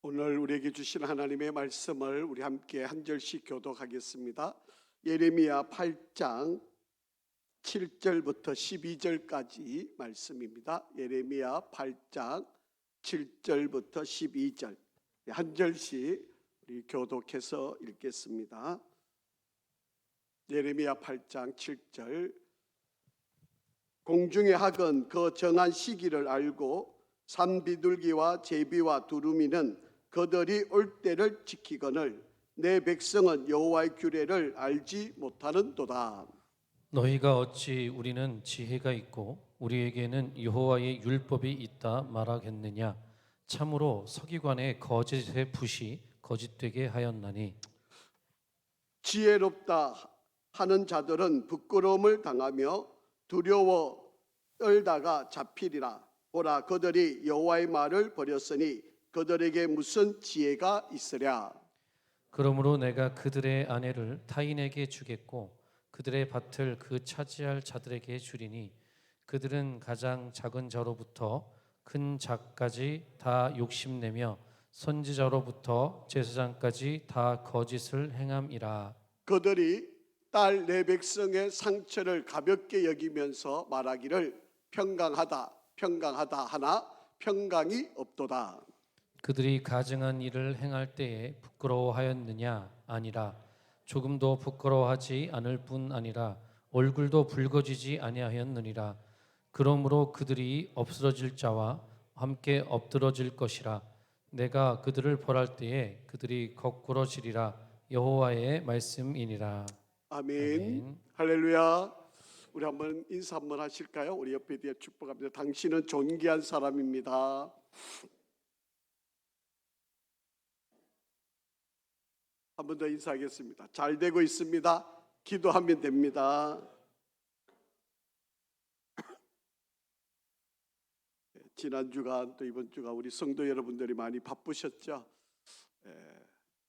오늘 우리에게 주신 하나님의 말씀을 우리 함께 한 절씩 교독하겠습니다. 예레미야 8장 7절부터 12절까지 말씀입니다. 예레미야 8장 7절부터 12절 한 절씩 우리 교독해서 읽겠습니다. 예레미야 8장 7절. 공중의 학은 그 정한 시기를 알고 산비둘기와 제비와 두루미는 그들이 올 때를 지키거늘 내 백성은 여호와의 규례를 알지 못하는도다. 너희가 어찌 우리는 지혜가 있고 우리에게는 여호와의 율법이 있다 말하겠느냐. 참으로 서기관의 거짓의 붓이 거짓되게 하였나니. 지혜롭다 하는 자들은 부끄러움을 당하며 두려워 떨다가 잡히리라. 보라, 그들이 여호와의 말을 버렸으니 그들에게 무슨 지혜가 있으랴. 그러므로 내가 그들의 아내를 타인에게 주겠고 그들의 밭을 그 차지할 자들에게 주리니 그들은 가장 작은 자로부터 큰 자까지 다 욕심내며 선지자로부터 제사장까지 다 거짓을 행함이라. 그들이 딸 내 백성의 상처를 가볍게 여기면서 말하기를 평강하다 평강하다 하나 평강이 없도다. 그들이 가증한 일을 행할 때에 부끄러워하였느냐? 아니라 조금도 부끄러워하지 않을 뿐 아니라 얼굴도 붉어지지 아니하였느니라. 그러므로 그들이 없어질 자와 함께 엎드러질 것이라. 내가 그들을 벌할 때에 그들이 거꾸러지리라. 여호와의 말씀이니라. 아멘. 아멘. 할렐루야. 우리 한번 인사 한번 하실까요? 우리 옆에 뒤에 축복합니다. 당신은 존귀한 사람입니다. 한 번 더 인사하겠습니다. 잘 되고 있습니다. 기도하면 됩니다. 지난 주간 또 이번 주간 우리 성도 여러분들이 많이 바쁘셨죠?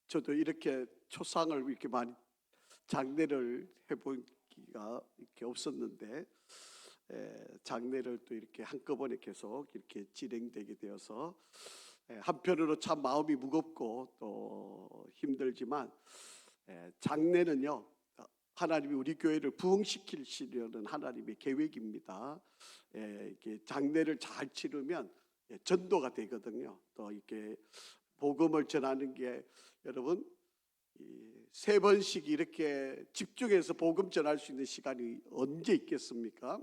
저도 이렇게 초상을 이렇게 많이 장례를 해보기가 이렇게 없었는데 장례를 또 이렇게 한꺼번에 계속 이렇게 진행되게 되어서 한편으로 참 마음이 무겁고 또 힘들지만 장례는요 하나님이 우리 교회를 부흥시키시려는 하나님의 계획입니다. 이렇게 장례를 잘 치르면 전도가 되거든요. 또 이렇게 복음을 전하는 게 여러분 세 번씩 이렇게 집중해서 복음 전할 수 있는 시간이 언제 있겠습니까?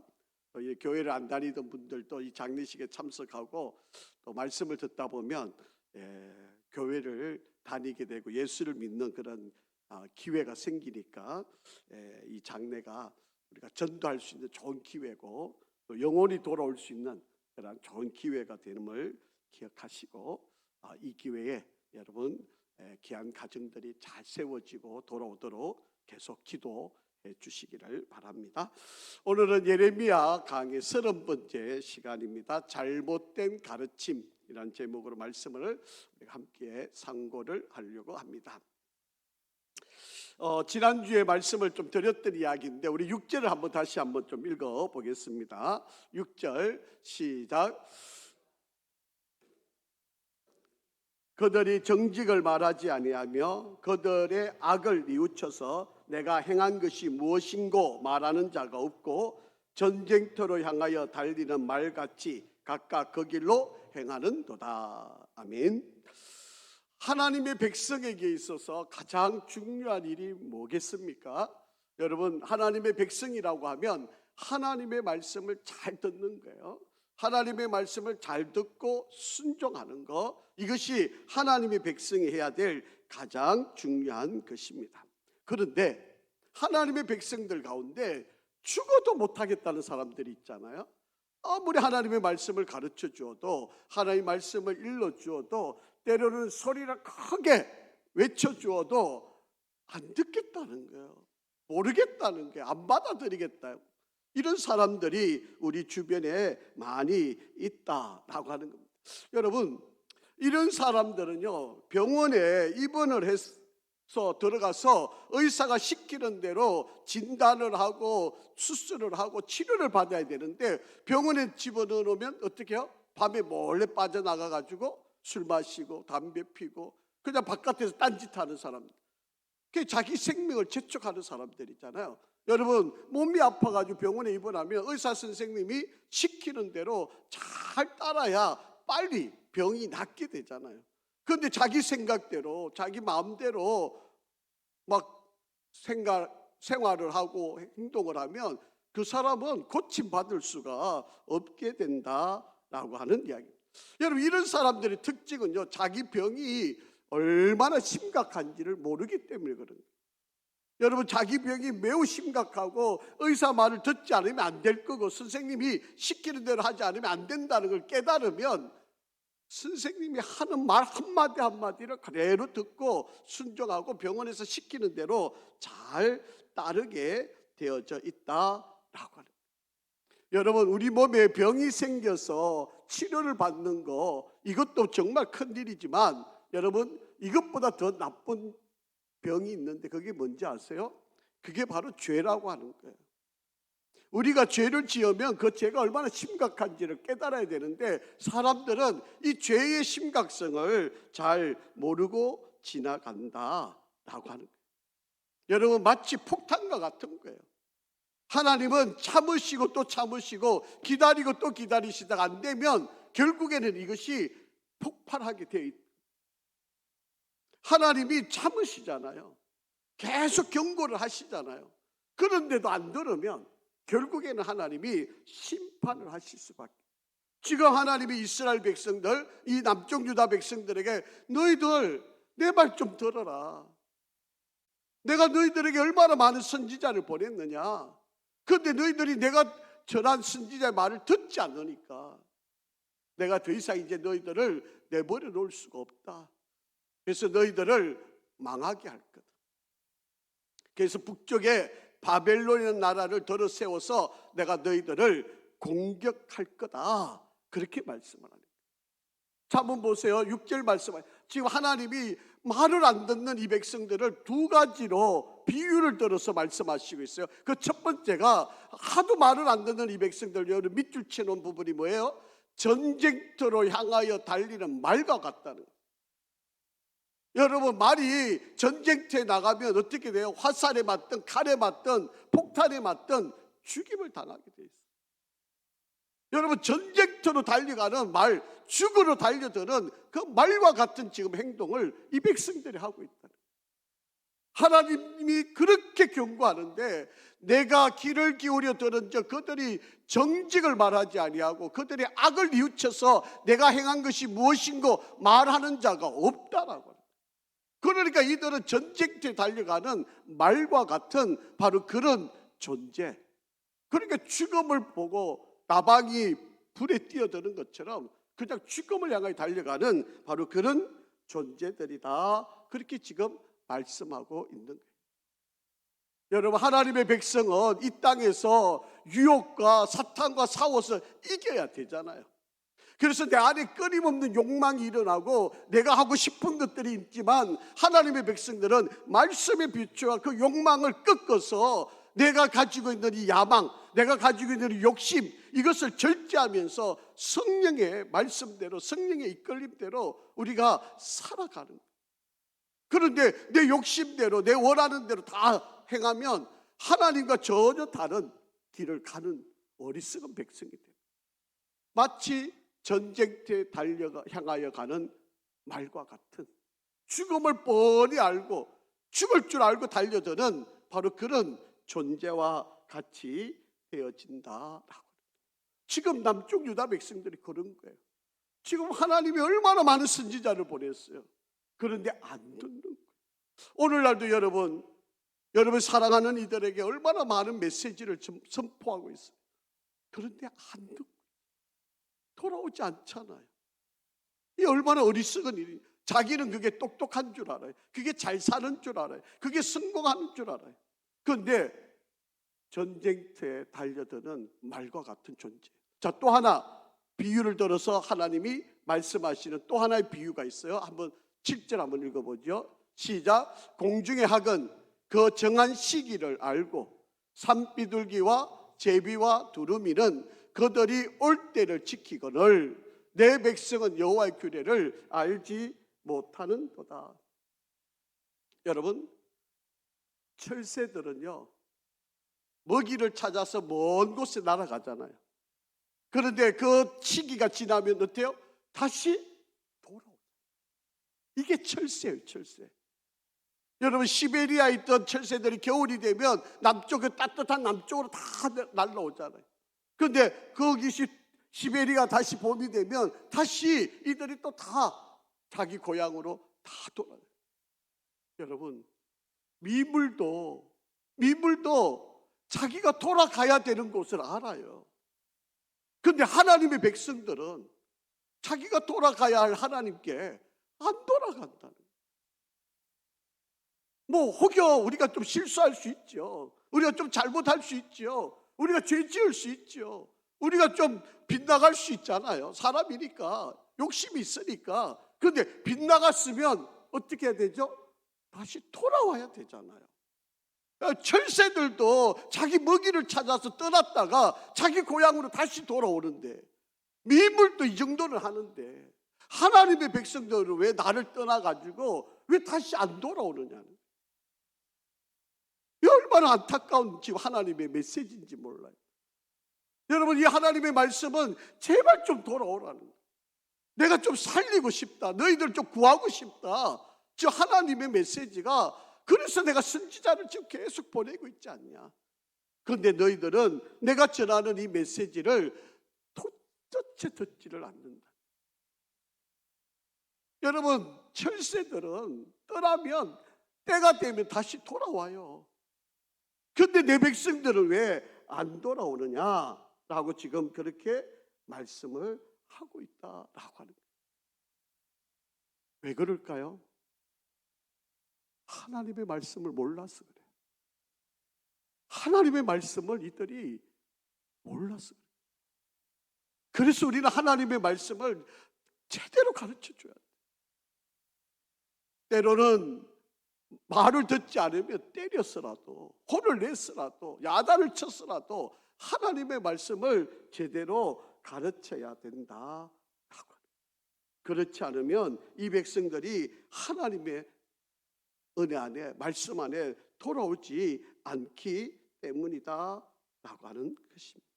또 교회를 안 다니던 분들도 이 장례식에 참석하고 또 말씀을 듣다 보면 교회를 다니게 되고 예수를 믿는 그런 기회가 생기니까 이 장례가 우리가 전도할 수 있는 좋은 기회고 또 영혼이 돌아올 수 있는 그런 좋은 기회가 되는걸 기억하시고 이 기회에 여러분 귀한 가정들이 잘 세워지고 돌아오도록 계속 기도해 주시기를 바랍니다. 오늘은 예레미야 강의 30번째 시간입니다. 잘못된 가르침이라는 제목으로 말씀을 함께 상고를 하려고 합니다. 지난주에 말씀을 좀 드렸던 이야기인데 우리 6절을 한번 다시 한번 좀 읽어보겠습니다. 6절 시작. 그들이 정직을 말하지 아니하며 그들의 악을 뉘우쳐서 내가 행한 것이 무엇인고 말하는 자가 없고 전쟁터로 향하여 달리는 말같이 각각 그 길로 행하는도다. 아멘. 하나님의 백성에게 있어서 가장 중요한 일이 뭐겠습니까? 여러분, 하나님의 백성이라고 하면 하나님의 말씀을 잘 듣는 거예요. 하나님의 말씀을 잘 듣고 순종하는 것, 이것이 하나님의 백성이 해야 될 가장 중요한 것입니다. 그런데 하나님의 백성들 가운데 죽어도 못하겠다는 사람들이 있잖아요. 아무리 하나님의 말씀을 가르쳐 주어도 하나님의 말씀을 일러 주어도 때로는 소리를 크게 외쳐 주어도 안 듣겠다는 거예요. 모르겠다는 거예요. 안 받아들이겠다. 이런 사람들이 우리 주변에 많이 있다라고 하는 겁니다. 여러분, 이런 사람들은요 병원에 입원을 해서 들어가서 의사가 시키는 대로 진단을 하고 수술을 하고 치료를 받아야 되는데 병원에 집어넣으면 어떻게 해요? 밤에 몰래 빠져나가 가지고 술 마시고 담배 피고 그냥 바깥에서 딴짓하는 사람들, 그 자기 생명을 재촉하는 사람들이잖아요. 여러분, 몸이 아파가지고 병원에 입원하면 의사 선생님이 시키는 대로 잘 따라야 빨리 병이 낫게 되잖아요. 그런데 자기 생각대로 자기 마음대로 막 생활을 하고 행동을 하면 그 사람은 고침받을 수가 없게 된다라고 하는 이야기입니다. 여러분, 이런 사람들의 특징은요, 자기 병이 얼마나 심각한지를 모르기 때문에 그런 거예요. 여러분, 자기 병이 매우 심각하고 의사 말을 듣지 않으면 안 될 거고 선생님이 시키는 대로 하지 않으면 안 된다는 걸 깨달으면 선생님이 하는 말 한마디 한마디를 그대로 듣고 순종하고 병원에서 시키는 대로 잘 따르게 되어져 있다라고 하는 거예요. 여러분, 우리 몸에 병이 생겨서 치료를 받는 거, 이것도 정말 큰일이지만 여러분, 이것보다 더 나쁜 병이 있는데 그게 뭔지 아세요? 그게 바로 죄라고 하는 거예요. 우리가 죄를 지으면 그 죄가 얼마나 심각한지를 깨달아야 되는데 사람들은 이 죄의 심각성을 잘 모르고 지나간다라고 하는 거예요. 여러분, 마치 폭탄과 같은 거예요. 하나님은 참으시고 또 참으시고 기다리고 또 기다리시다가 안 되면 결국에는 이것이 폭발하게 되어 있다. 하나님이 참으시잖아요. 계속 경고를 하시잖아요. 그런데도 안 들으면 결국에는 하나님이 심판을 하실 수밖에. 지금 하나님이 이스라엘 백성들, 이 남쪽 유다 백성들에게 너희들 내 말 좀 들어라. 내가 너희들에게 얼마나 많은 선지자를 보냈느냐. 그런데 너희들이 내가 전한 선지자의 말을 듣지 않으니까 내가 더 이상 이제 너희들을 내버려 놓을 수가 없다. 그래서 너희들을 망하게 할 거다. 그래서 북쪽에 바벨론이라는 나라를 들어 세워서 내가 너희들을 공격할 거다. 그렇게 말씀을 하는 거예요. 자, 한번 보세요. 6절 말씀을. 지금 하나님이 말을 안 듣는 이 백성들을 두 가지로 비유를 들어서 말씀하시고 있어요. 그 첫 번째가 하도 말을 안 듣는 이 백성들, 여러분 밑줄 쳐놓은 부분이 뭐예요? 전쟁터로 향하여 달리는 말과 같다는 거예요. 여러분, 말이 전쟁터에 나가면 어떻게 돼요? 화살에 맞든 칼에 맞든 폭탄에 맞든 죽임을 당하게 돼 있어요. 여러분, 전쟁터로 달려가는 말, 죽으러 달려드는 그 말과 같은 지금 행동을 이 백성들이 하고 있다. 하나님이 그렇게 경고하는데 내가 귀를 기울여 들은 저 그들이 정직을 말하지 아니하고 그들이 악을 뉘우쳐서 내가 행한 것이 무엇인고 말하는 자가 없다라고. 그러니까 이들은 전쟁터에 달려가는 말과 같은 바로 그런 존재. 그러니까 죽음을 보고 나방이 불에 뛰어드는 것처럼 그냥 죽음을 향하여 달려가는 바로 그런 존재들이다. 그렇게 지금 말씀하고 있는 거예요. 여러분, 하나님의 백성은 이 땅에서 유혹과 사탄과 싸워서 이겨야 되잖아요. 그래서 내 안에 끊임없는 욕망이 일어나고 내가 하고 싶은 것들이 있지만 하나님의 백성들은 말씀의 빛과 그 욕망을 꺾어서 내가 가지고 있는 이 야망, 내가 가지고 있는 이 욕심, 이것을 절제하면서 성령의 말씀대로, 성령의 이끌림대로 우리가 살아가는 거예요. 그런데 내 욕심대로, 내 원하는 대로 다 행하면 하나님과 전혀 다른 길을 가는 어리석은 백성이 돼요. 마치 전쟁터에 향하여 가는 말과 같은, 죽음을 뻔히 알고 죽을 줄 알고 달려드는 바로 그런 존재와 같이 되어진다라고. 지금 남쪽 유다 백성들이 그런 거예요. 지금 하나님이 얼마나 많은 선지자를 보냈어요. 그런데 안 듣는 거예요. 오늘날도 여러분 사랑하는 이들에게 얼마나 많은 메시지를 선포하고 있어요. 그런데 안 듣고 돌아오지 않잖아요. 이 얼마나 어리석은 일이. 자기는 그게 똑똑한 줄 알아요. 그게 잘 사는 줄 알아요. 그게 성공하는 줄 알아요. 그런데 전쟁터에 달려드는 말과 같은 존재. 자, 또 하나 비유를 들어서 하나님이 말씀하시는 또 하나의 비유가 있어요. 한번 7절 한번 읽어보죠. 시작. 공중의 학은 그 정한 시기를 알고 산비둘기와 제비와 두루미는 그들이 올 때를 지키거늘 내 백성은 여호와의 규례를 알지 못하는도다. 여러분, 철새들은요 먹이를 찾아서 먼 곳에 날아가잖아요. 그런데 그 시기가 지나면 어때요? 다시 돌아오죠. 이게 철새예요, 철새. 여러분, 시베리아에 있던 철새들이 겨울이 되면 남쪽에 따뜻한 남쪽으로 다 날라오잖아요. 그런데 거기 시베리아 다시 봄이 되면 다시 이들이 또 다 자기 고향으로 다 돌아가요. 여러분, 미물도 자기가 돌아가야 되는 곳을 알아요. 그런데 하나님의 백성들은 자기가 돌아가야 할 하나님께 안 돌아간다는 거예요. 뭐 혹여 우리가 좀 실수할 수 있죠. 우리가 좀 잘못할 수 있죠. 우리가 죄 지을 수 있죠. 우리가 좀 빗나갈 수 있잖아요. 사람이니까, 욕심이 있으니까. 그런데 빗나갔으면 어떻게 해야 되죠? 다시 돌아와야 되잖아요. 철새들도 자기 먹이를 찾아서 떠났다가 자기 고향으로 다시 돌아오는데, 미물도 이 정도는 하는데 하나님의 백성들은 왜 나를 떠나가지고 왜 다시 안 돌아오느냐는, 얼마나 안타까운 지금 하나님의 메시지인지 몰라요. 여러분, 이 하나님의 말씀은 제발 좀 돌아오라는 거예요. 내가 좀 살리고 싶다, 너희들 좀 구하고 싶다, 저 하나님의 메시지가. 그래서 내가 선지자를 지금 계속 보내고 있지 않냐. 그런데 너희들은 내가 전하는 이 메시지를 도대체 듣지를 않는다. 여러분, 철새들은 떠나면 때가 되면 다시 돌아와요. 그런데 내 백성들은 왜 안 돌아오느냐라고 지금 그렇게 말씀을 하고 있다라고 하는 거예요. 왜 그럴까요? 하나님의 말씀을 몰라서 그래요. 하나님의 말씀을 이들이 몰라서 그래요. 그래서 우리는 하나님의 말씀을 제대로 가르쳐 줘야 돼요. 때로는 말을 듣지 않으면 때렸으라도, 혼을 냈으라도, 야단을 쳤으라도 하나님의 말씀을 제대로 가르쳐야 된다. 그렇지 않으면 이 백성들이 하나님의 은혜 안에, 말씀 안에 돌아오지 않기 때문이다 라고 하는 것입니다.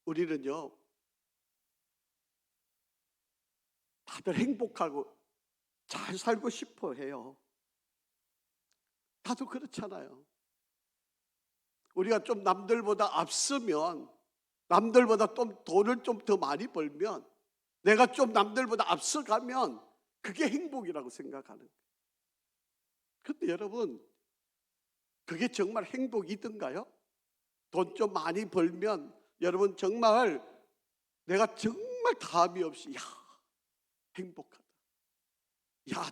우리는요, 다들 행복하고 잘 살고 싶어 해요. 다들 그렇잖아요. 우리가 좀 남들보다 앞서면, 남들보다 좀 돈을 좀 더 많이 벌면, 내가 좀 남들보다 앞서가면 그게 행복이라고 생각하는 거예요. 그런데 여러분, 그게 정말 행복이던가요? 돈 좀 많이 벌면 여러분 정말 내가 정말 담이 없이 행복하다.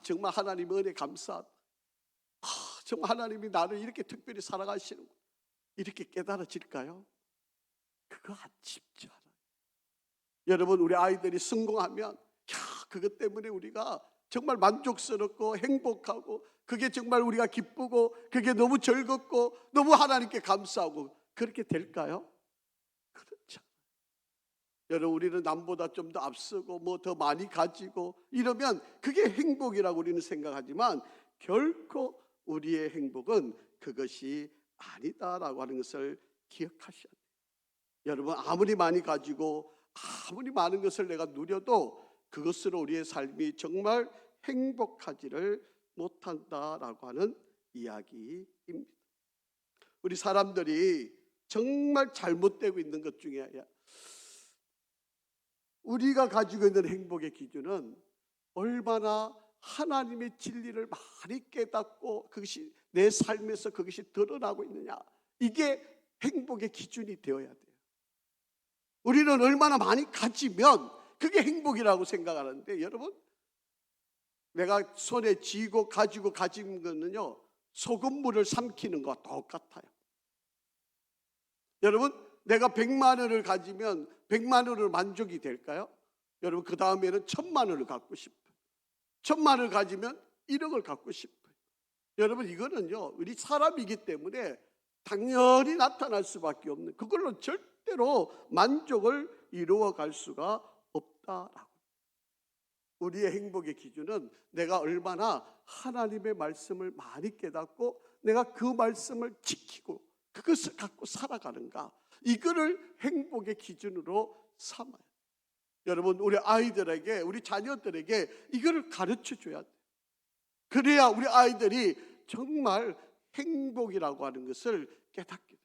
정말 하나님 은혜 감사하다. 정말 하나님이 나를 이렇게 특별히 사랑하시는구나. 이렇게 깨달아질까요? 그거 안 쉽지 않아요. 여러분, 우리 아이들이 성공하면 그것 때문에 우리가 정말 만족스럽고 행복하고, 그게 정말 우리가 기쁘고, 그게 너무 즐겁고 너무 하나님께 감사하고, 그렇게 될까요? 그렇지 않아요. 여러분, 우리는 남보다 좀 더 앞서고 뭐 더 많이 가지고 이러면 그게 행복이라고 우리는 생각하지만, 결코 우리의 행복은 그것이 아니다라고 하는 것을 기억하셔야 돼요. 여러분, 아무리 많이 가지고 아무리 많은 것을 내가 누려도 그것으로 우리의 삶이 정말 행복하지를 못한다라고 하는 이야기입니다. 우리 사람들이 정말 잘못되고 있는 것 중에, 우리가 가지고 있는 행복의 기준은 얼마나 하나님의 진리를 많이 깨닫고 그것이 내 삶에서 그것이 드러나고 있느냐, 이게 행복의 기준이 되어야 돼요. 우리는 얼마나 많이 가지면 그게 행복이라고 생각하는데, 여러분, 내가 손에 쥐고 가지고 가진 거는요, 소금물을 삼키는 것과 똑같아요. 여러분, 내가 100만 원을 가지면 100만 원으로 만족이 될까요? 여러분, 그 다음에는 1000만 원을 갖고 싶어요. 1000만 원을 가지면 1억을 갖고 싶어요. 여러분, 이거는요, 우리 사람이기 때문에 당연히 나타날 수밖에 없는, 그걸로 절대 절대로 만족을 이루어갈 수가 없다라고. 우리의 행복의 기준은 내가 얼마나 하나님의 말씀을 많이 깨닫고 내가 그 말씀을 지키고 그것을 갖고 살아가는가, 이거를 행복의 기준으로 삼아요. 여러분, 우리 아이들에게, 우리 자녀들에게 이거를 가르쳐 줘야 돼요. 그래야 우리 아이들이 정말 행복이라고 하는 것을 깨닫게 돼요.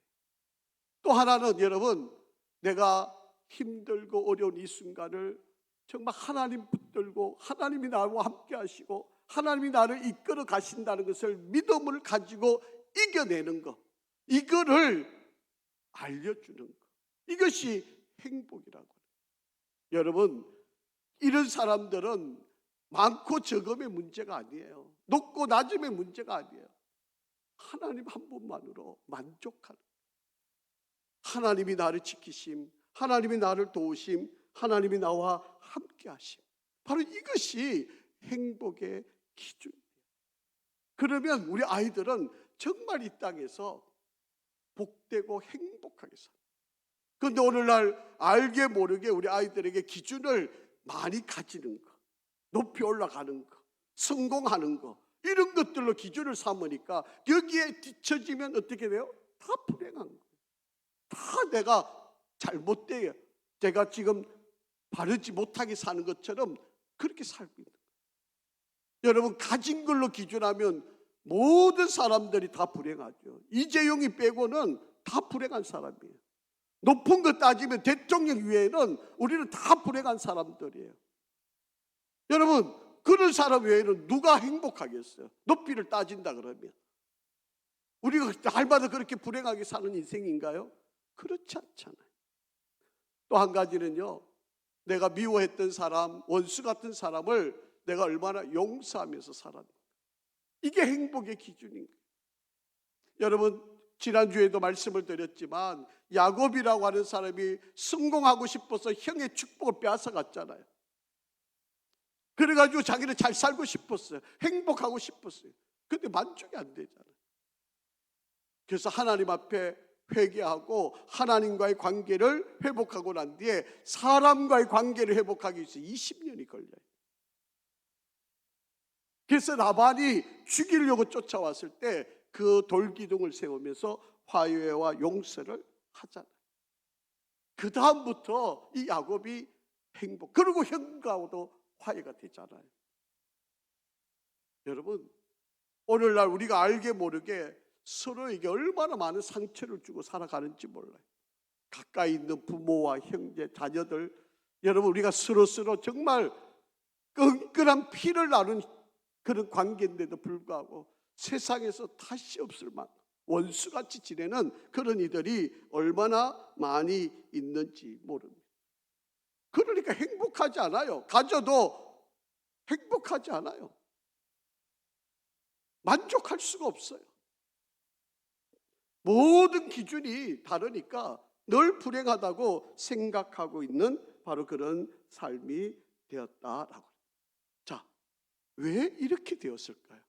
또 하나는 여러분, 내가 힘들고 어려운 이 순간을 정말 하나님 붙들고 하나님이 나와 함께 하시고 하나님이 나를 이끌어 가신다는 것을 믿음을 가지고 이겨내는 것, 이거를 알려주는 것, 이것이 행복이라고 해요. 여러분, 이런 사람들은 많고 적음의 문제가 아니에요. 높고 낮음의 문제가 아니에요. 하나님 한 분만으로 만족하는, 하나님이 나를 지키심, 하나님이 나를 도우심, 하나님이 나와 함께 하심, 바로 이것이 행복의 기준이에요. 그러면 우리 아이들은 정말 이 땅에서 복되고 행복하게 살아요. 그런데 오늘날 알게 모르게 우리 아이들에게 기준을 많이 가지는 거, 높이 올라가는 거, 성공하는 거, 이런 것들로 기준을 삼으니까 여기에 뒤처지면 어떻게 돼요? 다 불행한 거예요. 다 내가 잘못돼요. 제가 지금 바르지 못하게 사는 것처럼 그렇게 살고 있는 거예요. 여러분, 가진 걸로 기준하면 모든 사람들이 다 불행하죠. 이재용이 빼고는 다 불행한 사람이에요. 높은 거 따지면 대통령 외에는 우리는 다 불행한 사람들이에요. 여러분, 그런 사람 외에는 누가 행복하겠어요? 높이를 따진다 그러면 우리가 날마다 그렇게 불행하게 사는 인생인가요? 그렇지 않잖아요. 또 한 가지는요, 내가 미워했던 사람, 원수 같은 사람을 내가 얼마나 용서하면서 살았는가, 이게 행복의 기준인 거예요. 여러분, 지난주에도 말씀을 드렸지만 야곱이라고 하는 사람이 성공하고 싶어서 형의 축복을 빼앗아갔잖아요. 그래가지고 자기는 잘 살고 싶었어요. 행복하고 싶었어요. 근데 만족이 안 되잖아요. 그래서 하나님 앞에 회개하고 하나님과의 관계를 회복하고 난 뒤에 사람과의 관계를 회복하기 위해서 20년이 걸려요. 그래서 라반이 죽이려고 쫓아왔을 때 그 돌기둥을 세우면서 화해와 용서를 하잖아요. 그 다음부터 이 야곱이 행복, 그리고 형과도 화해가 되잖아요. 여러분, 오늘날 우리가 알게 모르게 서로에게 얼마나 많은 상처를 주고 살아가는지 몰라요. 가까이 있는 부모와 형제, 자녀들, 여러분, 우리가 서로 정말 끈끈한 피를 나눈 그런 관계인데도 불구하고 세상에서 다시 없을 만큼 원수같이 지내는 그런 이들이 얼마나 많이 있는지 모릅니다. 그러니까 행복하지 않아요. 가져도 행복하지 않아요. 만족할 수가 없어요. 모든 기준이 다르니까 늘 불행하다고 생각하고 있는 바로 그런 삶이 되었다라고. 자, 왜 이렇게 되었을까요?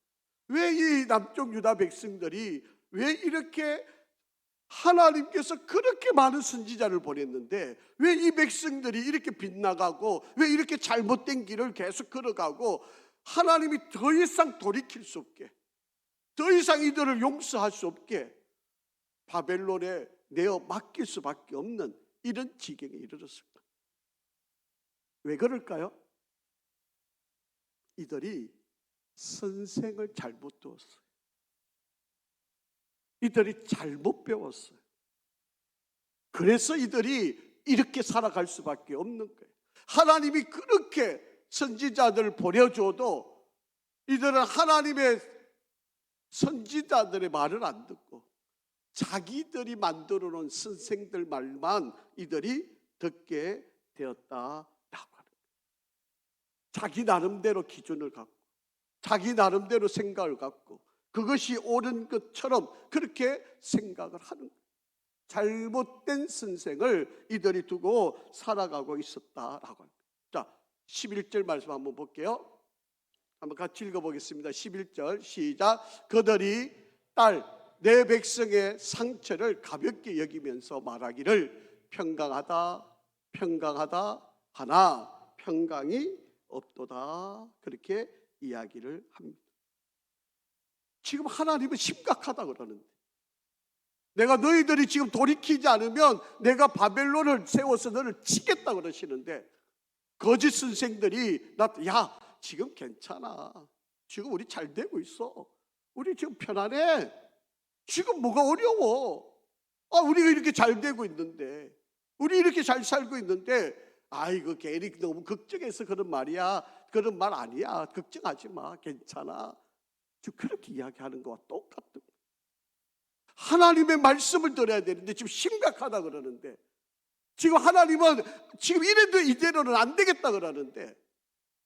왜 이 남쪽 유다 백성들이 왜 이렇게, 하나님께서 그렇게 많은 선지자를 보냈는데 왜 이 백성들이 이렇게 빗나가고 왜 이렇게 잘못된 길을 계속 걸어가고 하나님이 더 이상 돌이킬 수 없게, 더 이상 이들을 용서할 수 없게 바벨론에 내어 맡길 수밖에 없는 이런 지경에 이르렀을까? 왜 그럴까요? 이들이 선생을 잘못 두었어요. 이들이 잘못 배웠어요. 그래서 이들이 이렇게 살아갈 수밖에 없는 거예요. 하나님이 그렇게 선지자들을 보내줘도 이들은 하나님의 선지자들의 말을 안 듣고 자기들이 만들어 놓은 선생들 말만 이들이 듣게 되었다라고 하는 거예요. 자기 나름대로 기준을 갖고 자기 나름대로 생각을 갖고 그것이 옳은 것처럼 그렇게 생각을 하는 거예요. 잘못된 선생을 이들이 두고 살아가고 있었다라고 합니다. 자, 11절 말씀 한번 볼게요. 한번 같이 읽어보겠습니다. 11절 시작. 그들이 딸 내 백성의 상처를 가볍게 여기면서 말하기를 평강하다, 평강하다 하나 평강이 없도다. 그렇게 이야기를 합니다. 지금 하나님은 심각하다 그러는데, 내가 너희들이 지금 돌이키지 않으면 내가 바벨론을 세워서 너를 치겠다 그러시는데, 거짓 선생들이 야 지금 괜찮아, 지금 우리 잘 되고 있어, 우리 지금 편안해, 지금 뭐가 어려워, 우리가 이렇게 잘 되고 있는데, 우리 이렇게 잘 살고 있는데, 아이고 괜히 너무 걱정해서 그런 말이야, 그런 말 아니야, 걱정하지 마, 괜찮아. 지금 그렇게 이야기하는 거와 똑같은 거예요. 하나님의 말씀을 들어야 되는데 지금 심각하다 그러는데, 지금 하나님은 지금 이래도 이대로는 안 되겠다 그러는데,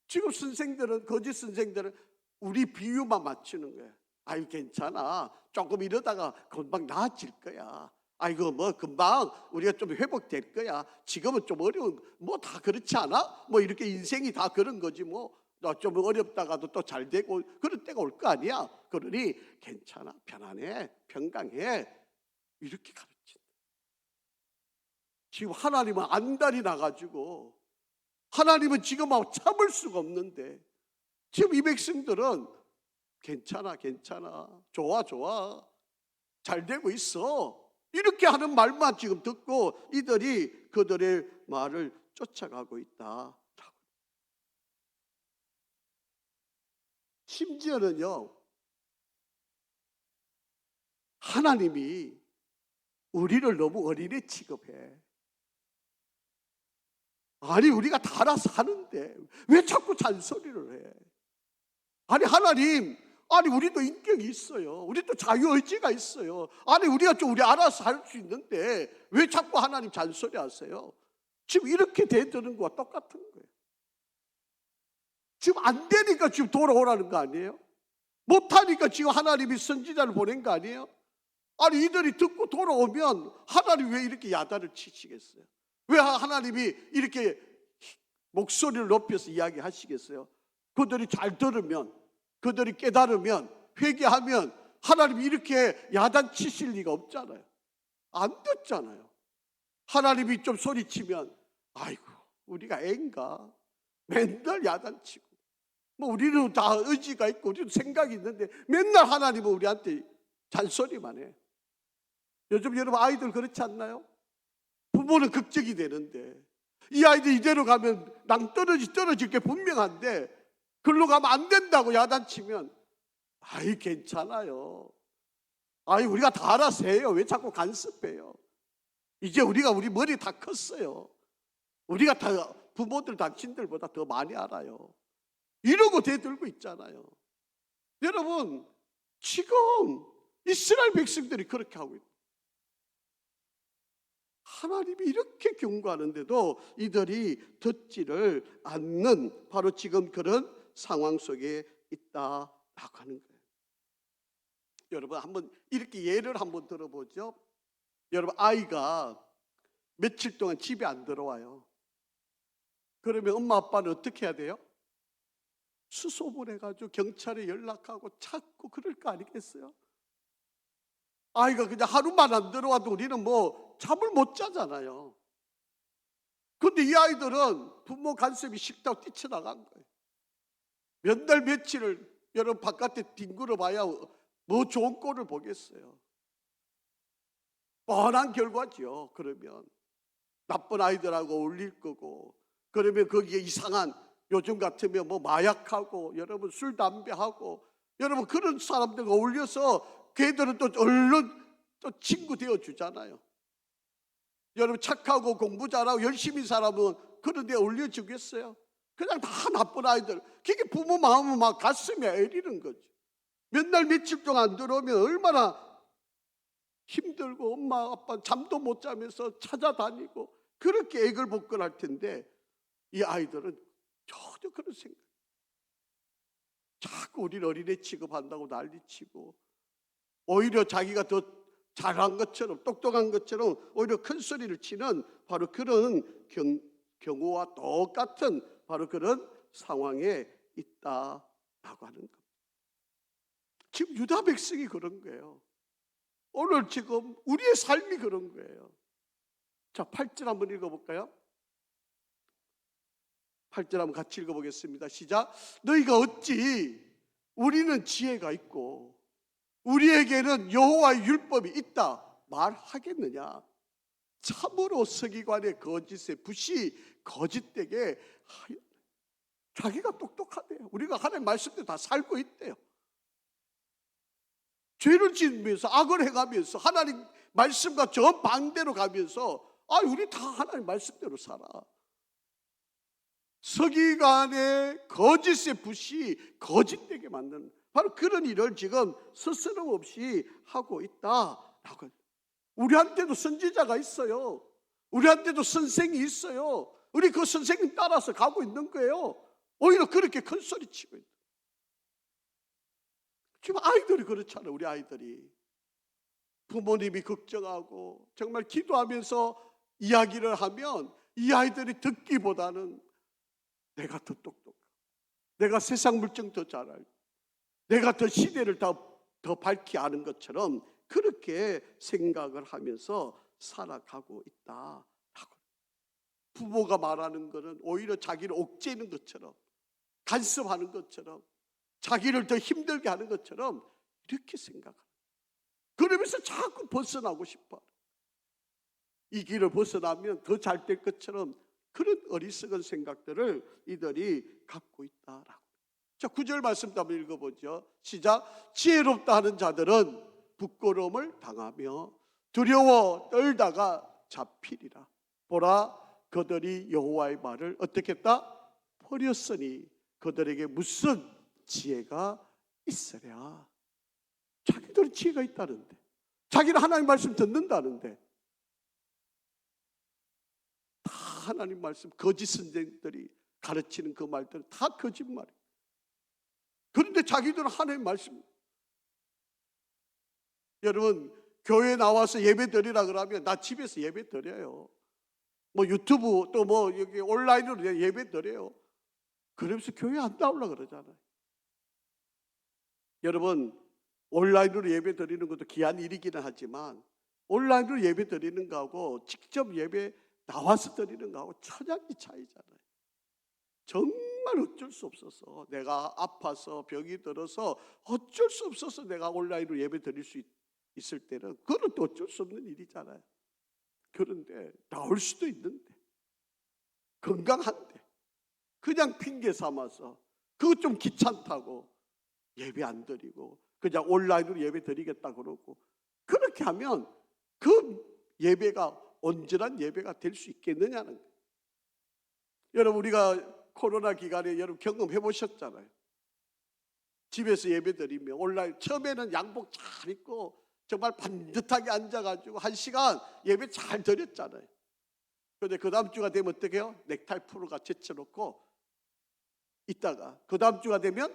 지금 선생들은, 거짓 선생들은 우리 비유만 맞추는 거예요. 아유 괜찮아, 조금 이러다가 금방 나아질 거야, 아이고 뭐 금방 우리가 좀 회복될 거야, 지금은 좀 어려운, 뭐 다 그렇지 않아? 뭐 이렇게 인생이 다 그런 거지, 뭐 좀 어렵다가도 또 잘 되고 그런 때가 올 거 아니야. 그러니 괜찮아, 편안해, 평강해, 이렇게 가르친다. 지금 하나님은 안달이 나가지고, 하나님은 지금 참을 수가 없는데, 지금 이 백성들은 괜찮아, 괜찮아, 좋아, 좋아, 잘 되고 있어, 이렇게 하는 말만 지금 듣고 이들이 그들의 말을 쫓아가고 있다. 심지어는요, 하나님이 우리를 너무 어린애 취급해. 아니 우리가 다 알아서 하는데 왜 자꾸 잔소리를 해? 아니 하나님, 아니 우리도 인격이 있어요, 우리도 자유의지가 있어요, 아니 우리가 좀 우리 알아서 할 수 있는데 왜 자꾸 하나님 잔소리 하세요? 지금 이렇게 대드는 거와 똑같은 거예요. 지금 안 되니까 지금 돌아오라는 거 아니에요? 못하니까 지금 하나님이 선지자를 보낸 거 아니에요? 아니 이들이 듣고 돌아오면 하나님 왜 이렇게 야단을 치시겠어요? 왜 하나님이 이렇게 목소리를 높여서 이야기하시겠어요? 그들이 잘 들으면, 그들이 깨달으면, 회개하면 하나님이 이렇게 야단 치실 리가 없잖아요. 안 듣잖아요. 하나님이 좀 소리치면 아이고 우리가 애인가, 맨날 야단치고, 뭐 우리는 다 의지가 있고 우리도 생각이 있는데 맨날 하나님은 우리한테 잔소리만 해. 요즘 여러분 아이들 그렇지 않나요? 부모는 걱정이 되는데 이 아이들 이대로 가면 떨어질 게 분명한데, 글로 가면 안 된다고 야단치면 아이 괜찮아요, 아이 우리가 다 알아서 해요, 왜 자꾸 간섭해요, 이제 우리 머리 다 컸어요, 우리가 다 부모들 당신들보다 더 많이 알아요, 이러고 대들고 있잖아요. 여러분 지금 이스라엘 백성들이 그렇게 하고 있다. 하나님이 이렇게 경고하는데도 이들이 듣지를 않는, 바로 지금 그런 상황 속에 있다라고 하는 거예요. 여러분 한번 이렇게 예를 한번 들어보죠. 여러분 아이가 며칠 동안 집에 안 들어와요. 그러면 엄마 아빠는 어떻게 해야 돼요? 수소문해가지고 경찰에 연락하고 찾고 그럴 거 아니겠어요? 아이가 그냥 하루만 안 들어와도 우리는 뭐 잠을 못 자잖아요. 그런데 이 아이들은 부모 간섭이 싫다고 뛰쳐나간 거예요. 몇 날 며칠을 여러분 바깥에 뒹굴어 봐야 뭐 좋은 꼴을 보겠어요. 뻔한 결과죠. 그러면 나쁜 아이들하고 어울릴 거고, 그러면 거기에 이상한, 요즘 같으면 뭐 마약하고 여러분 술 담배하고, 여러분 그런 사람들과 어울려서 걔들은 또 얼른 또 친구 되어 주잖아요. 여러분 착하고 공부 잘하고 열심히 살아면 그런 데 어울려 주겠어요? 그냥 다 나쁜 아이들. 그게 부모 마음은 막 가슴에 애리는 거죠. 몇 날 며칠 동안 안 들어오면 얼마나 힘들고 엄마 아빠 잠도 못 자면서 찾아다니고 그렇게 애걸복걸할 텐데, 이 아이들은 전혀 그런 생각, 자꾸 우리를 어린애 취급한다고 난리치고, 오히려 자기가 더 잘한 것처럼 똑똑한 것처럼 오히려 큰 소리를 치는 바로 그런 경우와 똑같은 바로 그런 상황에 있다라고 하는 겁니다. 지금 유다 백성이 그런 거예요. 오늘 지금 우리의 삶이 그런 거예요. 자, 8절 한번 읽어볼까요? 8절 한번 같이 읽어보겠습니다. 시작. 너희가 어찌 우리는 지혜가 있고 우리에게는 여호와의 율법이 있다 말하겠느냐. 참으로 서기관의 거짓에 붓이 거짓되게 하여. 자기가 똑똑하대요. 우리가 하나님 말씀대로 다 살고 있대요. 죄를 지으면서 악을 행하면서 하나님 말씀과 정반대로 가면서 우리 다 하나님 말씀대로 살아. 서기관의 거짓의 붓이 거짓되게 만드는 바로 그런 일을 지금 스스럼 없이 하고 있다라고. 우리한테도 선지자가 있어요. 우리한테도 선생이 있어요. 우리 그 선생님 따라서 가고 있는 거예요. 오히려 그렇게 큰 소리 치고 있다. 지금 아이들이 그렇잖아요. 우리 아이들이 부모님이 걱정하고 정말 기도하면서 이야기를 하면 이 아이들이 듣기보다는 내가 더 똑똑하고 내가 세상 물정 더 잘 알고 내가 더 시대를 더 밝히 아는 것처럼 그렇게 생각을 하면서 살아가고 있다. 부모가 말하는 것은 오히려 자기를 옥죄는 것처럼 간섭하는 것처럼 자기를 더 힘들게 하는 것처럼 이렇게 생각하는. 그러면서 자꾸 벗어나고 싶어. 이 길을 벗어나면 더 잘 될 것처럼 그런 어리석은 생각들을 이들이 갖고 있다라고. 자, 9절 말씀도 한번 읽어보죠. 시작. 지혜롭다 하는 자들은 부끄러움을 당하며 두려워 떨다가 잡히리라. 보라, 그들이 여호와의 말을 어떻게 했다? 버렸으니 그들에게 무슨 지혜가 있으랴. 자기들은 지혜가 있다는데, 자기는 하나님 말씀 듣는다는데, 다 하나님 말씀, 거짓 선생들이 가르치는 그 말들은 다 거짓말이에요. 그런데 자기들은 하나님 말씀. 여러분, 교회 나와서 예배 드리라 그러면 나 집에서 예배 드려요. 뭐 유튜브 또 뭐 여기 온라인으로 예배 드려요. 그러면서 교회 안 나오려고 그러잖아요. 여러분, 온라인으로 예배 드리는 것도 귀한 일이기는 하지만 온라인으로 예배 드리는 거하고 직접 예배 나와서 드리는 거하고 천양이 차이잖아요. 정말 어쩔 수 없어서 내가 아파서 병이 들어서 어쩔 수 없어서 내가 온라인으로 예배 드릴 수 있을 때는 그건 또 어쩔 수 없는 일이잖아요. 그런데 나올 수도 있는데 건강한데 그냥 핑계 삼아서 그거 좀 귀찮다고 예배 안 드리고 그냥 온라인으로 예배 드리겠다 그러고 그렇게 하면 그 예배가 온전한 예배가 될 수 있겠느냐는 거예요. 여러분, 우리가 코로나 기간에 여러분 경험해 보셨잖아요. 집에서 예배 드리면 온라인 처음에는 양복 잘 입고 정말 반듯하게 앉아가지고 1시간 예배 잘 드렸잖아요. 그런데 그 다음 주가 되면 어떻게 해요? 넥타이 프로가 제쳐놓고 있다가 그 다음 주가 되면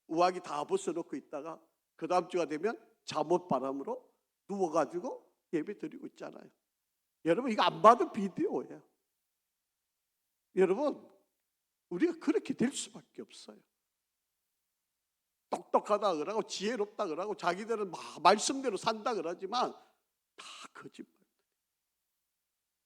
우아기 다 벗어놓고 있다가 그 다음 주가 되면 잠옷 바람으로 누워가지고 예배 드리고 있잖아요. 여러분, 이거 안 봐도 비디오예요. 여러분, 우리가 그렇게 될 수밖에 없어요. 똑똑하다 그러고 지혜롭다 그러고 자기들은 말씀대로 산다 그러지만 다 거짓말.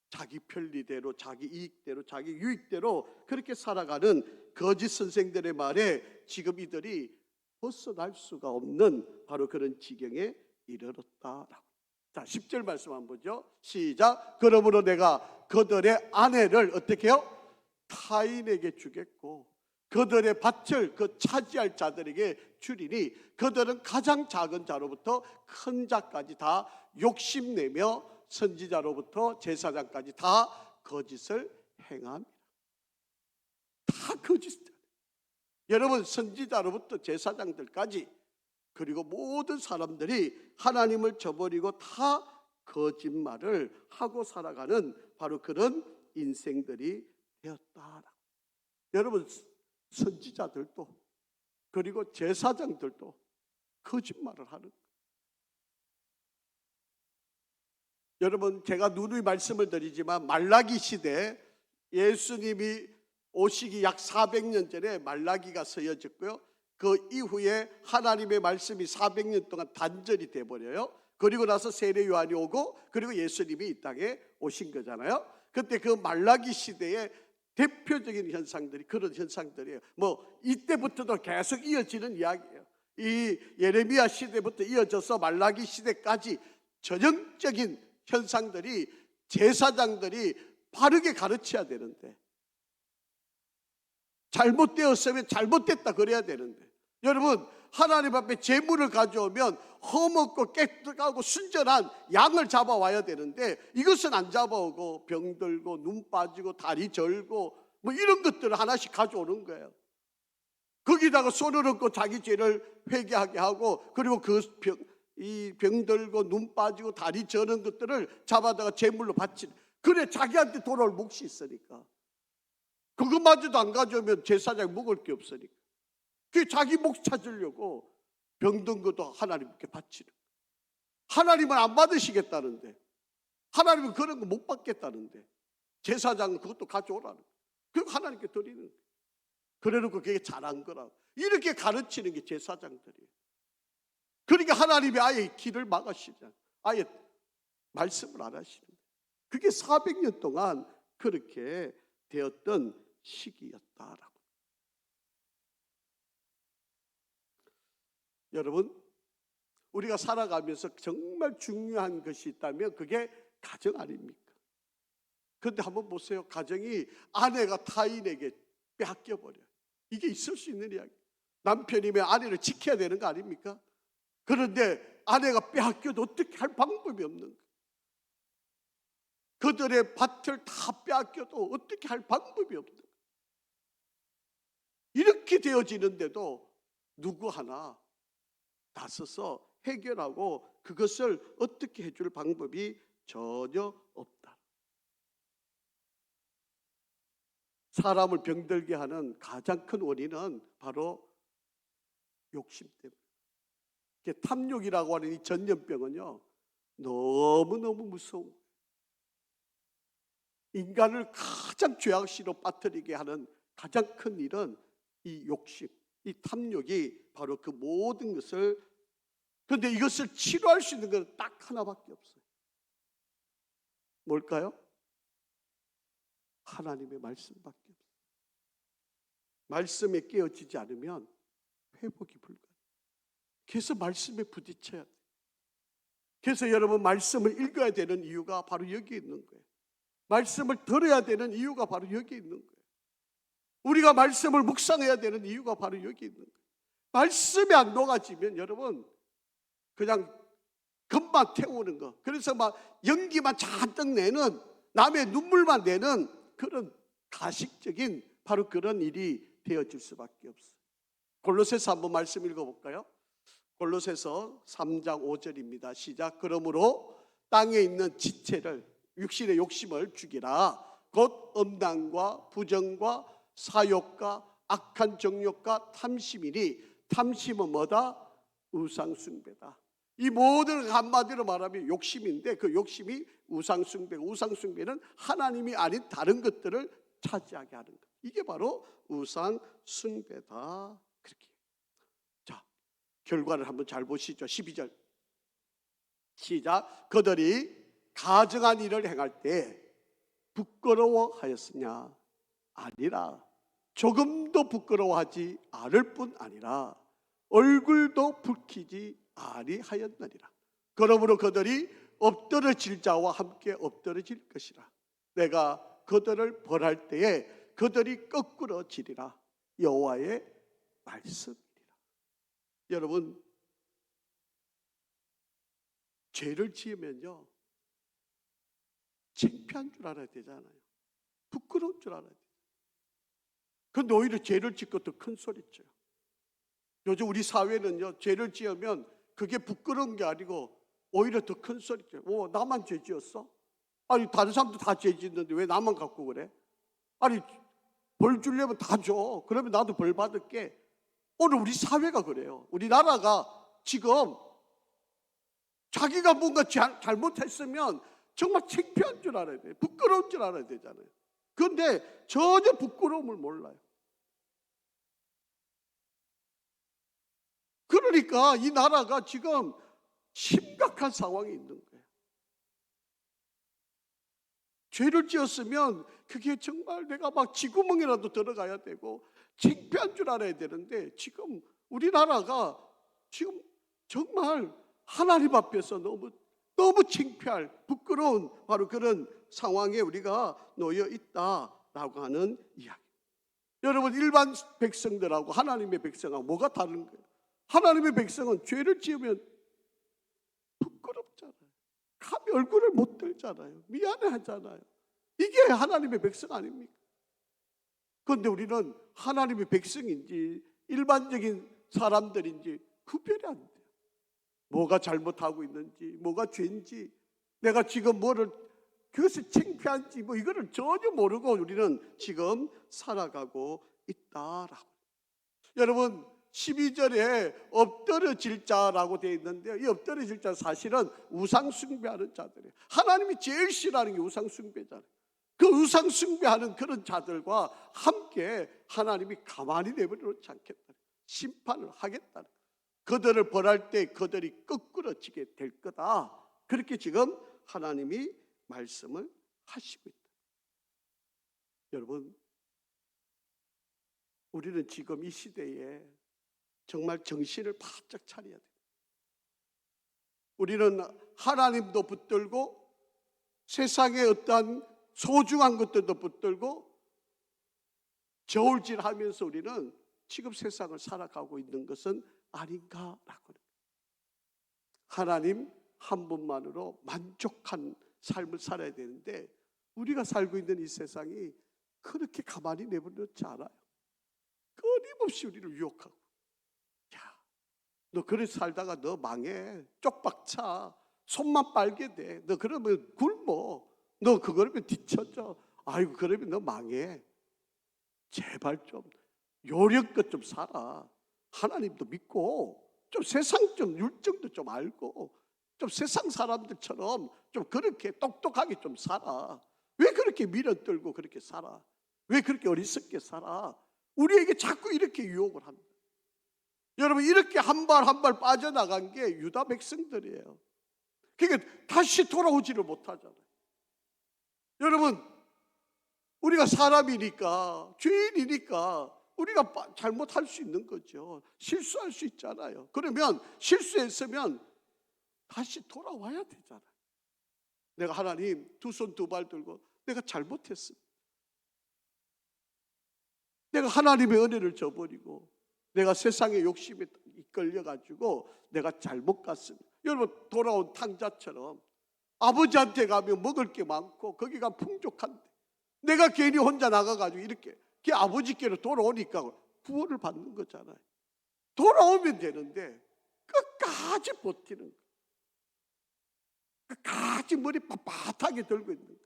자기 편리대로, 자기 이익대로, 자기 유익대로 그렇게 살아가는 거짓 선생들의 말에 지금 이들이 벗어날 수가 없는 바로 그런 지경에 이르렀다라고. 자, 10절 말씀 한번 보죠. 시작. 그러므로 내가 그들의 아내를 어떻게 해요? 타인에게 주겠고 그들의 밭을 그 차지할 자들에게 주리니 그들은 가장 작은 자로부터 큰 자까지 다 욕심내며 선지자로부터 제사장까지 다 거짓을 행합니다. 다 거짓. 여러분, 선지자로부터 제사장들까지 그리고 모든 사람들이 하나님을 저버리고 다 거짓말을 하고 살아가는 바로 그런 인생들이 되었다. 여러분, 선지자들도 그리고 제사장들도 거짓말을 하는 거예요. 여러분, 제가 누누이 말씀을 드리지만 말라기 시대 예수님이 오시기 약 400년 전에 말라기가 쓰여졌고요. 그 이후에 하나님의 말씀이 400년 동안 단절이 돼버려요. 그리고 나서 세례 요한이 오고 그리고 예수님이 이 땅에 오신 거잖아요. 그때 그 말라기 시대의 대표적인 현상들이 그런 현상들이에요. 뭐 이때부터도 계속 이어지는 이야기예요. 이 예레미야 시대부터 이어져서 말라기 시대까지 전형적인 현상들이 제사장들이 바르게 가르쳐야 되는데, 잘못되었으면 잘못됐다 그래야 되는데, 여러분 하나님 앞에 제물을 가져오면 험없고 깨끗하고 순전한 양을 잡아와야 되는데 이것은 안 잡아오고 병들고 눈 빠지고 다리 절고 뭐 이런 것들을 하나씩 가져오는 거예요. 거기다가 손을 얹고 자기 죄를 회개하게 하고, 그리고 이 병들고 눈 빠지고 다리 저는 것들을 잡아다가 제물로 바치는, 그래 자기한테 돌아올 몫이 있으니까. 그것마저도 안 가져오면 제사장이 먹을 게 없으니까 그 자기 몫 찾으려고 병든 것도 하나님께 바치는, 하나님은 안 받으시겠다는데, 하나님은 그런 거 못 받겠다는데 제사장은 그것도 가져오라는 거예요. 그리고 하나님께 드리는 거예요. 그래놓고 그게 잘한 거라고 이렇게 가르치는 게 제사장들이에요. 그러니까 하나님이 아예 길을 막으시잖아요. 아예 말씀을 안 하시는 거예요. 그게 400년 동안 그렇게 되었던 시기였다라고. 여러분, 우리가 살아가면서 정말 중요한 것이 있다면 그게 가정 아닙니까? 그런데 한번 보세요. 가정이 아내가 타인에게 빼앗겨버려요. 이게 있을 수 있는 이야기. 남편이면 아내를 지켜야 되는 거 아닙니까? 그런데 아내가 빼앗겨도 어떻게 할 방법이 없는 거예요. 그들의 밭을 다 빼앗겨도 어떻게 할 방법이 없는 거예요. 이렇게 되어지는데도 누구 하나 나서서 해결하고 그것을 어떻게 해줄 방법이 전혀 없다. 사람을 병들게 하는 가장 큰 원인은 바로 욕심 때문에. 탐욕이라고 하는 이 전염병은요, 너무너무 무서운 거예요. 인간을 가장 죄악시로 빠뜨리게 하는 가장 큰 일은 이 욕심, 이 탐욕이 바로 그 모든 것을, 그런데 이것을 치료할 수 있는 건 딱 하나밖에 없어요. 뭘까요? 하나님의 말씀밖에 없어요. 말씀에 깨어지지 않으면 회복이 불가해요. 그래서 말씀에 부딪혀야 돼요. 그래서 여러분 말씀을 읽어야 되는 이유가 바로 여기 있는 거예요. 말씀을 들어야 되는 이유가 바로 여기 있는 거예요. 우리가 말씀을 묵상해야 되는 이유가 바로 여기 있는 거예요. 말씀이 안 녹아지면 여러분 그냥 금방 태우는 거, 그래서 막 연기만 잔뜩 내는, 남의 눈물만 내는 그런 가식적인 바로 그런 일이 되어질 수밖에 없어요. 골로새서 한번 말씀 읽어볼까요? 골로새서 3장 5절입니다. 시작. 그러므로 땅에 있는 지체를, 육신의 욕심을 죽이라. 곧 음란과 부정과 사욕과 악한 정욕과 탐심이니 탐심은 뭐다? 우상숭배다. 이 모든 한마디로 말하면 욕심인데 그 욕심이 우상숭배고, 우상숭배는 하나님이 아닌 다른 것들을 차지하게 하는 것. 이게 바로 우상숭배다. 그렇게. 자, 결과를 한번 잘 보시죠. 12절 시작. 그들이 가증한 일을 행할 때 부끄러워하였으냐? 아니라 조금도 부끄러워하지 않을 뿐 아니라 얼굴도 붉히지 아니하였느니라. 그러므로 그들이 엎드러질 자와 함께 엎드러질 것이라. 내가 그들을 벌할 때에 그들이 거꾸러지리라. 여호와의 말씀이니라. 여러분, 죄를 지으면요 창피한 줄 알아야 되잖아요. 부끄러운 줄 알아야 돼요. 그런데 오히려 죄를 짓고 더 큰 소리쳐요. 요즘 우리 사회는요, 죄를 지으면 그게 부끄러운 게 아니고 오히려 더 큰 소리쳐요. 나만 죄 지었어? 아니 다른 사람도 다 죄 짓는데 왜 나만 갖고 그래? 아니 벌 주려면 다 줘. 그러면 나도 벌 받을게. 오늘 우리 사회가 그래요. 우리나라가 지금 자기가 뭔가 잘못했으면 정말 창피한 줄 알아야 돼요. 부끄러운 줄 알아야 되잖아요. 그런데 전혀 부끄러움을 몰라요. 그러니까 이 나라가 지금 심각한 상황이 있는 거예요. 죄를 지었으면 그게 정말 내가 막 쥐구멍이라도 들어가야 되고 창피한 줄 알아야 되는데, 지금 우리나라가 지금 정말 하나님 앞에서 너무 창피할, 부끄러운 바로 그런 상황에 우리가 놓여 있다라고 하는 이야기. 여러분, 일반 백성들하고 하나님의 백성하고 뭐가 다른 거예요? 하나님의 백성은 죄를 지으면 부끄럽잖아요. 감히 얼굴을 못 들잖아요. 미안해하잖아요. 이게 하나님의 백성 아닙니까? 그런데 우리는 하나님의 백성인지 일반적인 사람들인지 구별이 안 돼요. 뭐가 잘못하고 있는지, 뭐가 죄인지, 내가 지금 뭐를 그것이 창피한지 뭐 이거를 전혀 모르고 우리는 지금 살아가고 있다라고. 여러분, 12절에 엎드러질 자라고 되어 있는데요, 이 엎드러질 자 사실은 우상 숭배하는 자들이에요. 하나님이 제일 싫어하는 게 우상 숭배잖아요. 그 우상 숭배하는 그런 자들과 함께 하나님이 가만히 내버려 놓지 않겠다, 심판을 하겠다. 그들을 벌할 때 그들이 거꾸러지게 될 거다. 그렇게 지금 하나님이 말씀을 하시고 있다. 여러분, 우리는 지금 이 시대에 정말 정신을 바짝 차려야 돼요. 우리는 하나님도 붙들고 세상의 어떠한 소중한 것들도 붙들고 저울질하면서 우리는 지금 세상을 살아가고 있는 것은 아닌가라고. 하나님 한 분만으로 만족한 삶을 살아야 되는데, 우리가 살고 있는 이 세상이 그렇게 가만히 내버려놓지 않아요. 끊임없이 우리를 유혹하고, 야, 너 그래 살다가 너 망해, 쪽박차, 손만 빨게 돼, 너 그러면 굶어, 너 그러면 뒤처져, 아이고 그러면 너 망해. 제발 좀 요령껏 좀 살아. 하나님도 믿고 좀 세상 좀 율정도 좀 알고 좀 세상 사람들처럼 좀 그렇게 똑똑하게 좀 살아. 왜 그렇게 밀어떨고 그렇게 살아? 왜 그렇게 어리석게 살아? 우리에게 자꾸 이렇게 유혹을 합니다. 여러분, 이렇게 한 발 한 발 빠져나간 게 유다 백성들이에요. 그러니까 다시 돌아오지를 못하잖아요. 여러분, 우리가 사람이니까, 죄인이니까 우리가 잘못할 수 있는 거죠. 실수할 수 있잖아요. 그러면 실수했으면 다시 돌아와야 되잖아요. 내가 하나님 두 손 두 발 들고 내가 잘못했습니다. 내가 하나님의 은혜를 저버리고 내가 세상의 욕심에 이끌려가지고 내가 잘못 갔습니다. 여러분, 돌아온 탕자처럼 아버지한테 가면 먹을 게 많고 거기가 풍족한데 내가 괜히 혼자 나가가지고 이렇게 그 아버지께로 돌아오니까 구원을 받는 거잖아요. 돌아오면 되는데 끝까지 버티는 거예요. 끝까지 머리 빳빳하게 들고 있는 거예요.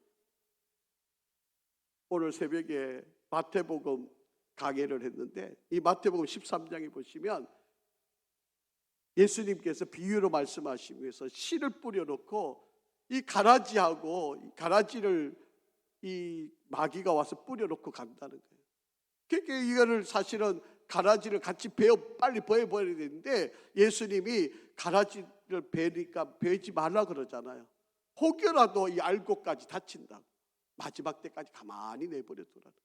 오늘 새벽에 마태복음 강해를 했는데, 이 마태복음 13장에 보시면 예수님께서 비유로 말씀하시면서 씨를 뿌려놓고 이 가라지를 이 마귀가 와서 뿌려놓고 간다는 거예요. 그러니까 이거를 사실은 가라지를 같이 빨리 베어버려야 되는데, 예수님이 가라지를 베니까 베지 말라 그러잖아요. 혹여라도 이 알곡까지 다친다고 마지막 때까지 가만히 내버려 두라는.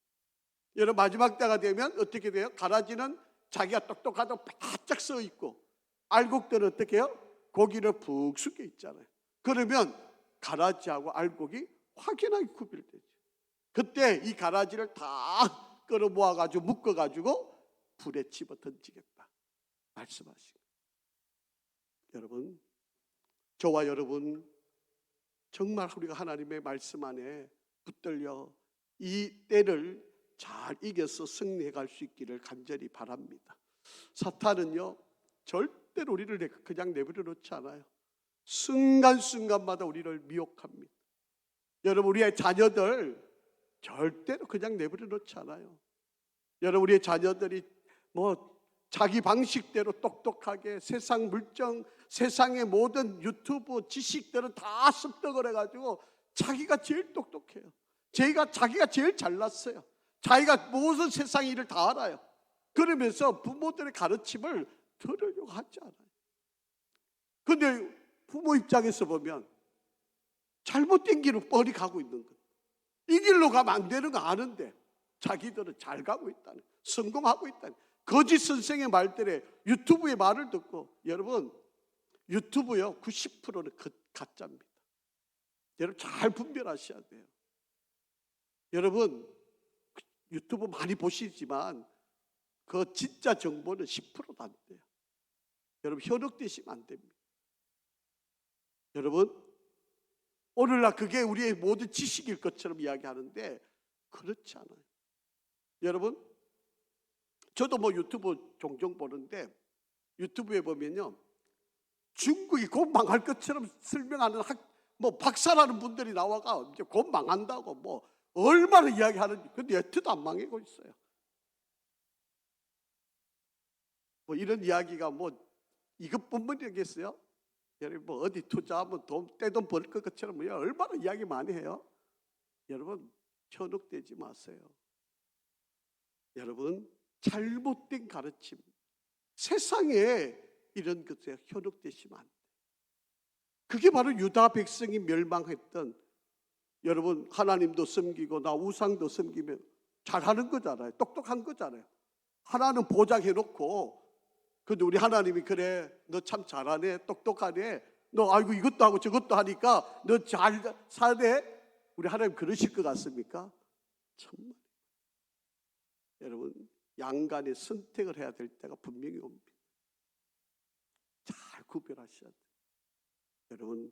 여러분, 마지막 때가 되면 어떻게 돼요? 가라지는 자기가 똑똑하다고 바짝 서 있고, 알곡들은 어떻게 해요? 고기를 푹 숙여 있잖아요. 그러면 가라지하고 알곡이 확연하게 구별되죠. 그때 이 가라지를 다 끌어모아가지고 묶어가지고 불에 집어 던지겠다 말씀하시고. 여러분, 저와 여러분 정말 우리가 하나님의 말씀 안에 붙들려 이 때를 잘 이겨서 승리해 갈 수 있기를 간절히 바랍니다. 사탄은요 절대로 우리를 그냥 내버려 놓지 않아요. 순간순간마다 우리를 미혹합니다. 여러분, 우리의 자녀들 절대로 그냥 내버려 놓지 않아요. 여러분, 우리의 자녀들이 자기 방식대로 똑똑하게 세상 물정, 세상의 모든 유튜브 지식들은 다 습득을 해가지고 자기가 제일 똑똑해요. 자기가 제일 잘났어요. 자기가 모든 세상 일을 다 알아요. 그러면서 부모들의 가르침을 들으려고 하지 않아요. 그런데 부모 입장에서 보면 잘못된 길로 뻔히 가고 있는 것. 이 길로 가면 안 되는 거 아는데 자기들은 잘 가고 있다는, 성공하고 있다는 거짓 선생의 말들에 유튜브의 말을 듣고, 여러분 유튜브요 90%는 가짜입니다. 여러분 잘 분별하셔야 돼요. 여러분 유튜브 많이 보시지만 그 진짜 정보는 10%도 안 돼요. 여러분 현혹되시면 안 됩니다. 여러분 오늘날 그게 우리의 모든 지식일 것처럼 이야기하는데 그렇지 않아요. 여러분 저도 뭐 유튜브 종종 보는데 유튜브에 보면요 중국이 곧 망할 것처럼 설명하는 뭐 박사라는 분들이 나와가 이제 곧 망한다고 뭐 얼마나 이야기하는지. 근데 여태도 안 망하고 있어요. 뭐 이런 이야기가 뭐 이것뿐만이겠어요? 여러분 뭐 어디 투자하면 떼돈 벌 것처럼 뭐 얼마나 이야기 많이 해요? 여러분 현혹되지 마세요. 여러분 잘못된 가르침, 세상에 이런 것에 현혹되시면 안 돼요. 그게 바로 유다 백성이 멸망했던, 여러분 하나님도 섬기고 나 우상도 섬기면 잘하는 거잖아요. 똑똑한 거잖아요. 하나는 보장해놓고, 근데 우리 하나님이 그래 너 참 잘하네, 똑똑하네, 너 아이고 이것도 하고 저것도 하니까 너 잘 사네. 우리 하나님 그러실 것 같습니까? 정말 여러분 양간의 선택을 해야 될 때가 분명히 옵니다. 잘 구별하셔야 돼요. 여러분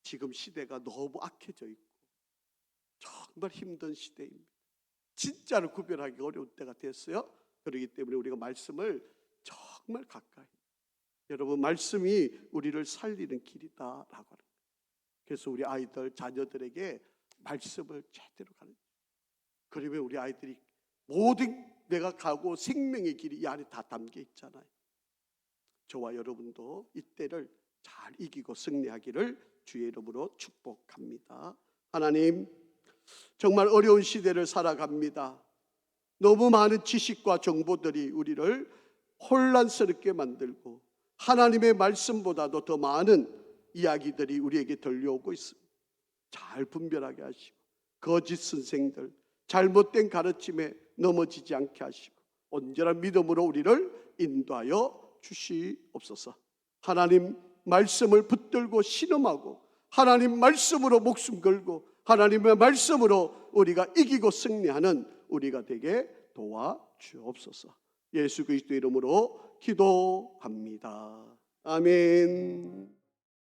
지금 시대가 너무 악해져 있고 정말 힘든 시대입니다. 진짜를 구별하기 어려운 때가 됐어요. 그렇기 때문에 우리가 말씀을 정말 가까이, 여러분 말씀이 우리를 살리는 길이다라고 하는 거예요. 그래서 우리 아이들 자녀들에게 말씀을 제대로 가르쳐요. 그러면 우리 아이들이 모든 내가 가고 생명의 길이 이 안에 다 담겨 있잖아요. 저와 여러분도 이때를 잘 이기고 승리하기를 주의 이름으로 축복합니다. 하나님 정말 어려운 시대를 살아갑니다. 너무 많은 지식과 정보들이 우리를 혼란스럽게 만들고 하나님의 말씀보다도 더 많은 이야기들이 우리에게 들려오고 있습니다. 잘 분별하게 하시고 거짓 선생들, 잘못된 가르침에 넘어지지 않게 하시고 온전한 믿음으로 우리를 인도하여 주시옵소서. 하나님 말씀을 붙들고 신음하고 하나님 말씀으로 목숨 걸고 하나님의 말씀으로 우리가 이기고 승리하는 우리가 되게 도와주옵소서. 예수 그리스도의 이름으로 기도합니다. 아멘.